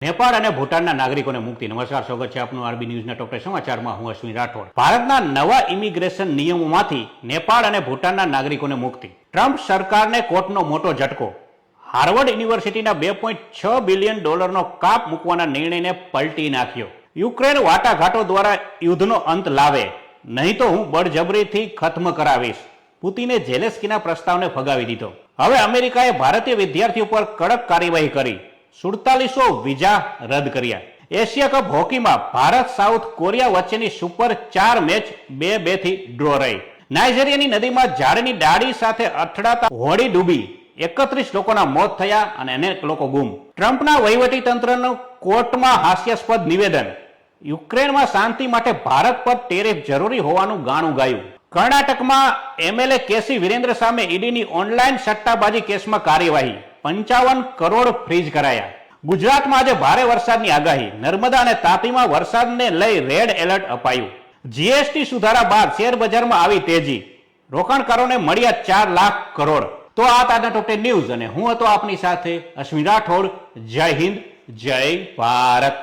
નેપાળ અને ભૂટાનના નાગરિકોને મુક્તિ. નમસ્કાર, સ્વાગત છે આપનું આરબી ન્યૂઝના ટોપ સમાચારમાં. હું અશ્વિન રાઠોડ. ભારતના નવા ઇમિગ્રેશન નિયમોમાંથી નેપાળ અને ભૂટાનના નાગરિકોને મુક્તિ. ટ્રમ્પ સરકારને કોર્ટનો મોટો ઝટકો. હાર્વર્ડ યુનિવર્સિટીના $2.6 બિલિયન કાપ મૂકવાના નિર્ણયને પલટી નાખ્યો. યુક્રેન વાટાઘાટો દ્વારા યુદ્ધનો અંત લાવે, નહીં તો હું બળજબરીથી ખત્મ કરાવીશ. પુતિને ઝેલેન્સ્કીના પ્રસ્તાવને ફગાવી દીધો. હવે અમેરિકાએ ભારતીય વિદ્યાર્થીઓ પર કડક કાર્યવાહી કરી. 4700 વિઝા રદ કર્યા. એશિયા કપ હોકીમાં ભારત સાઉથ કોરિયા વચ્ચેની સુપર 4 મેચ 2-2 થી ડ્રો રહી. નાઇજીરિયાની નદીમાં ઝાડની ડાળી સાથે અથડાતા હોડી ડૂબી 31 લોકોના મોત થયા અને અનેક લોકો ગુમ. ટ્રમ્પના વહીવટી તંત્રનું કોર્ટમાં હાસ્યાસ્પદ નિવેદન. યુક્રેનમાં શાંતિ માટે ભારત પર ટેરિફ જરૂરી હોવાનું ગાણું ગાયું. કર્ણાટકમાં એમએલએ કેસી વિરેન્દ્ર સામે ઈડીની ઓનલાઈન સટ્ટાબાજી કેસમાં કાર્યવાહી. 55 કરોડ ફ્રીઝ કરાયા. ગુજરાતમાં આજે ભારે વરસાદની આગાહી. નર્મદા અને તાપીમાં વરસાદને લઈ રેડ એલર્ટ અપાયું. જીએસટી સુધારા બાદ શેર બજારમાં આવી તેજી. રોકાણકારોને મળ્યા 4 લાખ કરોડ. તો આ તાજના ટોપ 10 ન્યૂઝ અને હું હતો આપની સાથે અશ્વિન રાઠોડ. જય હિન્દ, જય ભારત.